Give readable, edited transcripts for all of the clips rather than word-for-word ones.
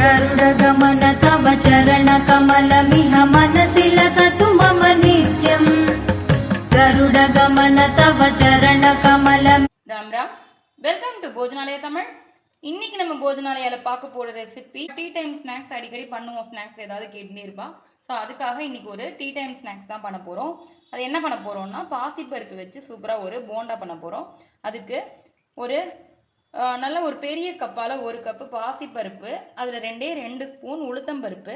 गरुडगमन तव चरणकमलमिह मनसि लसतु मम नित्यम् गरुडगमन तव चरणकमलम्। Ram Ram, welcome to Bhojanalaya Tamil. இன்னைக்கு நம்ம போஜனாலயால பார்க்க போற ரெசிபி டீ டைம் ஸ்நாக்ஸ். அடிக்கடி பண்ணுவோம் ஸ்நாக்ஸ், ஏதாவது கேட்டுனே இருப்பா. ஸோ அதுக்காக இன்னைக்கு ஒரு டீ டைம் ஸ்நாக்ஸ் தான் பண்ண போகிறோம். அது என்ன பண்ண போகிறோம்னா, பாசிப்பருப்பு வச்சு சூப்பராக ஒரு போண்டா பண்ண போகிறோம். அதுக்கு ஒரு நல்ல ஒரு பெரிய கப்பால் ஒரு கப்பு பாசிப்பருப்பு, அதில் 2 ஸ்பூன் உளுத்தம்பருப்பு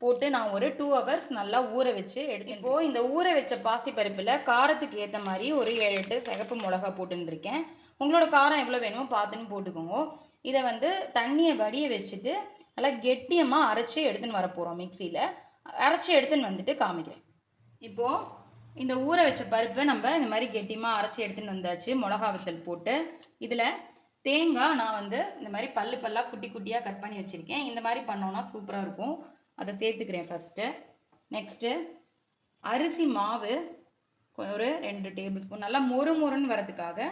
போட்டு நான் ஒரு 2 hours நல்லா ஊற வச்சு எடுத்து. இப்போது இந்த ஊற வச்ச பாசிப்பருப்பில் காரத்துக்கு ஏற்ற மாதிரி ஒரு 7-8 சிகப்பு மிளகா போட்டுருக்கேன். உங்களோட காரம் எவ்வளோ வேணுமோ பார்த்துன்னு போட்டுக்கோங்க. இதை வந்து தண்ணியை வடிய வச்சுட்டு நல்லா கெட்டியமாக அரைச்சி எடுத்துன்னு வர போகிறோம். மிக்சியில் அரைச்சி எடுத்துன்னு வந்துட்டு காமிக்கிறேன். இப்போது இந்த ஊற வச்ச பருப்பை நம்ம இந்த மாதிரி கெட்டியமாக அரைச்சி எடுத்துன்னு வந்தாச்சு. மிளகா வத்தல் போட்டு இதில் தேங்காய் நான் வந்து இந்த மாதிரி பல்லாக குட்டி குட்டியாக கட் பண்ணி வச்சுருக்கேன். இந்த மாதிரி பண்ணோன்னா சூப்பராக இருக்கும். அதை சேர்த்துக்கிறேன் ஃபஸ்ட்டு. நெக்ஸ்ட்டு அரிசி மாவு ஒரு 2 டேபிள் ஸ்பூன் நல்லா மொறுன்னு வரதுக்காக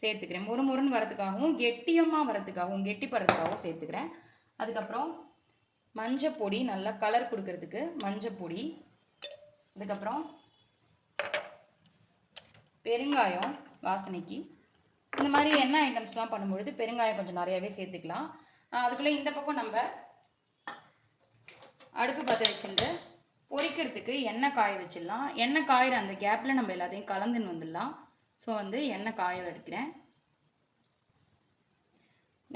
சேர்த்துக்கிறேன். மொறுன்னு வரதுக்காகவும் கெட்டியமாக வரதுக்காகவும் கெட்டிப்படுறதுக்காகவும் சேர்த்துக்கிறேன். அதுக்கப்புறம் மஞ்சள் பொடி, நல்லா கலர் கொடுக்கறதுக்கு மஞ்சள் பொடி. அதுக்கப்புறம் பெருங்காயம் வாசனைக்கு. இந்த மாதிரி எண்ணெய் ஐட்டம்ஸ்லாம் பண்ணும்பொழுது பெருங்காயம் கொஞ்சம் நிறையாவே சேர்த்துக்கலாம். அதுக்குள்ளே இந்த பக்கம் நம்ம அடுப்பு பற்ற வச்சுட்டு பொரிக்கிறதுக்கு எண்ணெய் காய வச்சிடலாம். எண்ணெய் காயிற அந்த கேப்பில் நம்ம எல்லாத்தையும் கலந்துன்னு வந்துடலாம். ஸோ வந்து எண்ணெய் காய எடுக்கிறேன்.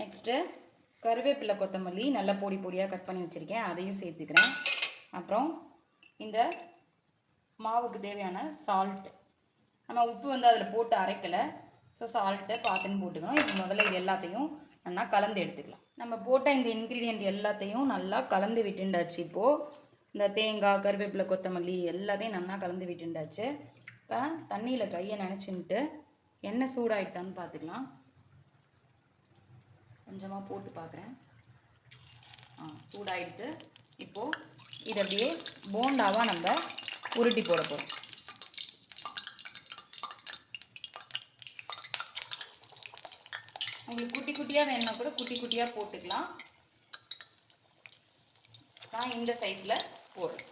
நெக்ஸ்ட்டு கருவேப்பிலை, கொத்தமல்லி நல்லா பொடியாக கட் பண்ணி வச்சுருக்கேன், அதையும் சேர்த்துக்கிறேன். அப்புறம் இந்த மாவுக்கு தேவையான சால்ட், நம்ம உப்பு வந்து அதில் போட்டு அரைக்கலை, ஸோ சால்ட்டை பார்த்துன்னு போட்டுக்கணும். இப்போ முதல்ல இது எல்லாத்தையும் நல்லா கலந்து எடுத்துக்கலாம். நம்ம போட்ட இந்த இன்க்ரீடியண்ட் எல்லாத்தையும் நல்லா கலந்து விட்டுண்டாச்சு. இப்போது இந்த தேங்காய், கருவேப்பிலை, கொத்தமல்லி எல்லாத்தையும் நல்லா கலந்து விட்டுண்டாச்சு. இப்போ தண்ணியில் கையை நினச்சின்ட்டு எண்ணெய் சூடாயிட்டான்னு பார்த்துக்கலாம். கொஞ்சமாக போட்டு பார்க்குறேன். சூடாயிடுத்து. இப்போது இதை அப்படியே போண்டாவாக நம்ம உருட்டி போட போகிறோம். உங்களுக்கு குட்டி குட்டியாக வேணும்னா கூட குட்டி குட்டியாக போட்டுக்கலாம். நான் இந்த சைஸில் போடுறேன்.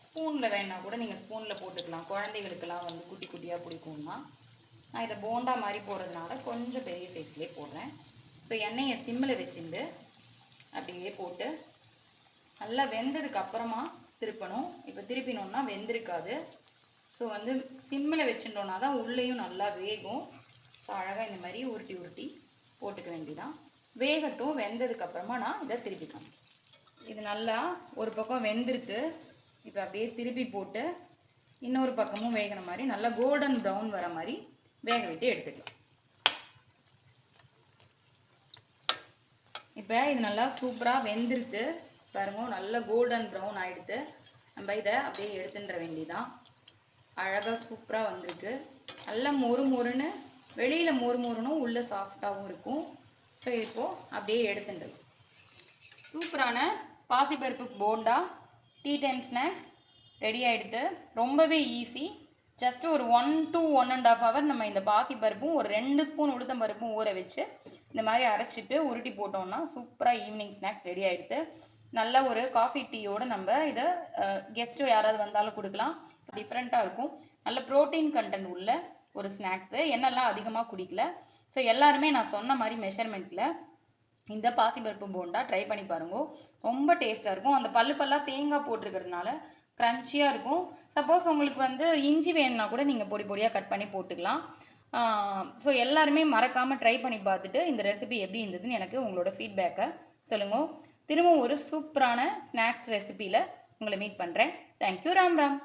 ஸ்பூனில் வேணுன்னா கூட நீங்கள் ஸ்பூனில் போட்டுக்கலாம். குழந்தைகளுக்கெல்லாம் வந்து குட்டி குட்டியாக பிடிக்கும்னா. நான் இதை போண்டா மாதிரி போடுறதுனால கொஞ்சம் பெரிய சைஸ்லேயே போடுறேன். ஸோ எண்ணெயை சிம்மில் வச்சுட்டு அப்படியே போட்டு நல்லா வெந்ததுக்கு அப்புறமா திருப்பணும். இப்போ திருப்பினோன்னா வெந்திருக்காது. ஸோ வந்து சிம்மில் வச்சுட்டோன்னா தான் உள்ளேயும் நல்லா வேகும். ஸோ அழகாக இந்த மாதிரி உருட்டி போட்டுக்க வேண்டியதான். வேகட்டும். வெந்ததுக்கப்புறமா நான் இதை திருப்பிக்கணும். இது நல்லா ஒரு பக்கம் வெந்திருக்கு. இப்போ அப்படியே திருப்பி போட்டு இன்னொரு பக்கமும் வேகிற மாதிரி நல்லா கோல்டன் ப்ரௌன் வர மாதிரி வேக விட்டு எடுத்துக்கலாம். இப்போ இது நல்லா சூப்பராக வெந்திருக்கு பாருங்க. நல்ல கோல்டன் ப்ரௌன் ஆகிடுது. நம்ம இதை அப்படியே எடுத்துன்ற வேண்டியதான். அழகாக சூப்பராக வந்திருக்கு. நல்லா மொறுன்னு, வெளியில் மொறுன்னும் உள்ளே சாஃப்டாகவும் இருக்கும். ஸோ இப்போது அப்படியே எடுத்துட்டு சூப்பரான பாசிப்பருப்பு bonda tea time snacks ready ஆகிடுது. ரொம்பவே ஈஸி. ஜஸ்ட்டு ஒரு 1 to 1.5 hour நம்ம இந்த பாசிப்பருப்பும் ஒரு 2 ஸ்பூன் உளுத்தம்பருப்பும் ஊற வச்சு இந்த மாதிரி அரைச்சிட்டு உருட்டி போட்டோம்னா சூப்பராக ஈவினிங் ஸ்நாக்ஸ் ரெடி ஆகிடுது. நல்ல ஒரு காஃபி டீயோடு நம்ம இதை கெஸ்ட்டு யாராவது வந்தாலும் கொடுக்கலாம். டிஃப்ரெண்ட்டாக இருக்கும். நல்ல ப்ரோட்டீன் கண்டென்ட் உள்ள ஒரு ஸ்நாக்ஸு. எண்ணெய்லாம் அதிகமாக குடிக்கல. ஸோ எல்லாருமே நான் சொன்ன மாதிரி மெஷர்மெண்ட்டில் இந்த பாசிப்பருப்பு போண்டா ட்ரை பண்ணி பாருங்க. ரொம்ப டேஸ்ட்டாக இருக்கும். அந்த பல்லாக தேங்காய் போட்டிருக்கிறதுனால க்ரன்ச்சியாக இருக்கும். சப்போஸ் உங்களுக்கு வந்து இஞ்சி வேணும்னா கூட நீங்கள் பொடியாக கட் பண்ணி போட்டுக்கலாம். ஸோ எல்லாருமே மறக்காமல் ட்ரை பண்ணி பார்த்துட்டு இந்த ரெசிபி எப்படி இருந்ததுன்னு எனக்கு உங்களோட ஃபீட்பேக்கை சொல்லுங்கள். திரும்ப ஒரு சூப்பரான ஸ்நாக்ஸ் ரெசிபியில் உங்களை மீட் பண்ணுறேன். தேங்க்யூ. ராம் ராம்.